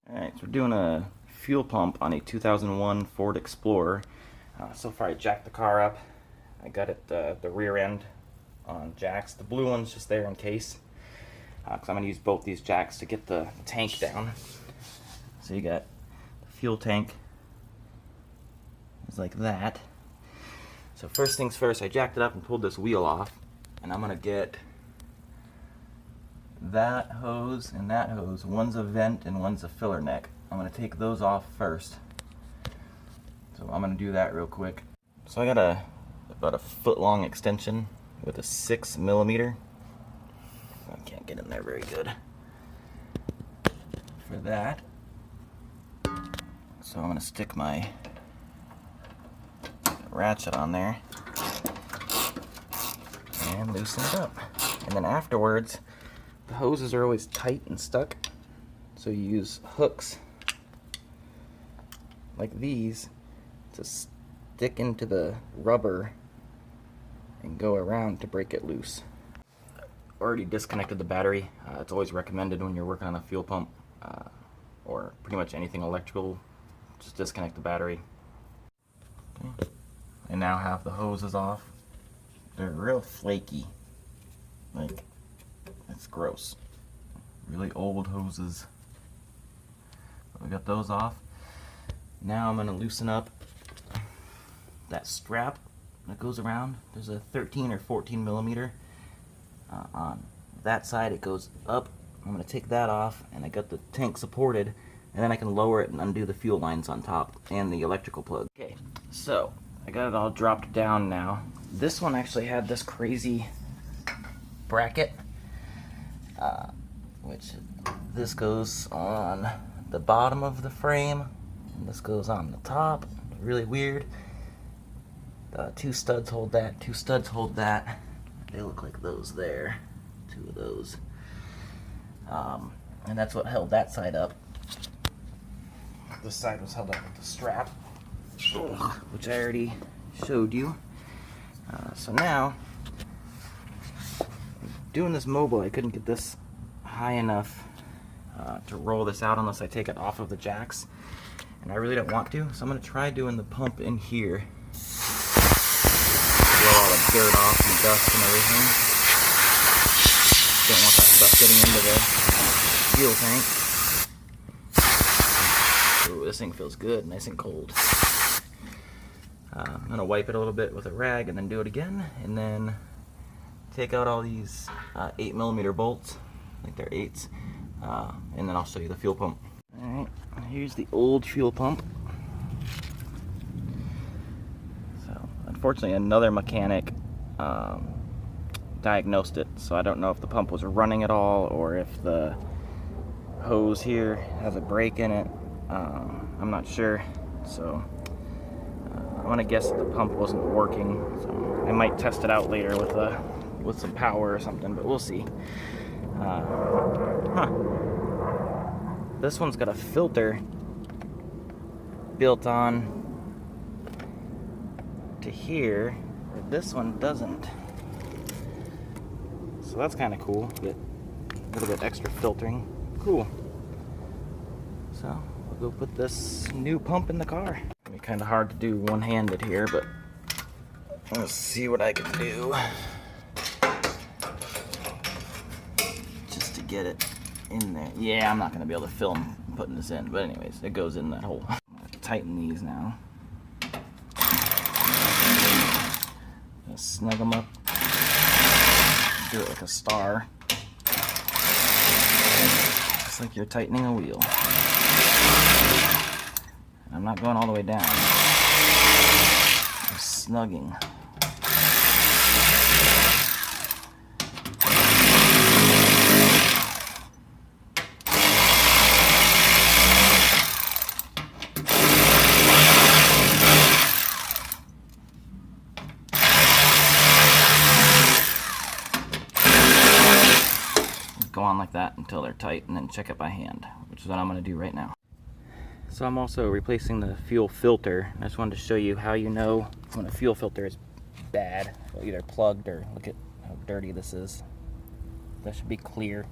Alright, so we're doing a fuel pump on a 2001 Ford Explorer. So far I jacked the car up. I got it the rear end on jacks. The blue one's just there in case. Because I'm going to use both these jacks to get the tank down. So you got the fuel tank is like that. So first things first, I jacked it up and pulled this wheel off. And I'm going to get that hose and that hose. One's a vent and one's a filler neck. I'm going to take those off first. So I'm going to do that real quick. So I got about a foot long extension with a 6mm. I can't get in there very good for that. So I'm going to stick my ratchet on there and loosen it up. And then afterwards, the hoses are always tight and stuck, so you use hooks like these to stick into the rubber and go around to break it loose. Already disconnected the battery. It's always recommended when you're working on a fuel pump or pretty much anything electrical, just disconnect the battery. Okay. I now have the hoses off. They're real flaky, like it's gross. Really old hoses. But we got those off. Now I'm going to loosen up that strap that goes around. There's a 13 or 14mm on that side. It goes up. I'm going to take that off, and I got the tank supported, and then I can lower it and undo the fuel lines on top and the electrical plug. Okay, so I got it all dropped down now. This one actually had this crazy bracket, which this goes on the bottom of the frame, and this goes on the top. Really weird. Two studs hold that, two studs hold that. They look like those there, two of those. And that's what held that side up. This side was held up with the strap, which I already showed you. So now, doing this mobile, I couldn't get this high enough to roll this out unless I take it off of the jacks, and I really don't want to, so I'm going to try doing the pump in here. Blow all the dirt off and dust and everything. Don't want that stuff getting into the fuel tank. Ooh, this thing feels good, nice and cold. I'm going to wipe it a little bit with a rag and then do it again, and then take out all these 8mm bolts, I think they're 8s, and then I'll show you the fuel pump. Alright, here's the old fuel pump. So, unfortunately another mechanic diagnosed it, so I don't know if the pump was running at all or if the hose here has a break in it. I'm not sure, so I'm gonna guess that the pump wasn't working, so I might test it out later with some power or something, but we'll see. This one's got a filter built on to here, but this one doesn't. So that's kind of cool. Get a little bit extra filtering. Cool. So we'll go put this new pump in the car. It'll be kind of hard to do one-handed here, but let's see what I can do just to get it in there. Yeah, I'm not going to be able to film putting this in, but anyways, it goes in that hole. I'm going to tighten these now. Just snug them up. Do it like a star. Just like you're tightening a wheel. I'm not going all the way down. I'm snugging. Go on like that until they're tight, and then check it by hand, which is what I'm going to do right now. So I'm also replacing the fuel filter. I just wanted to show you how you know when a fuel filter is bad, either plugged or look at how dirty this is. That should be clear.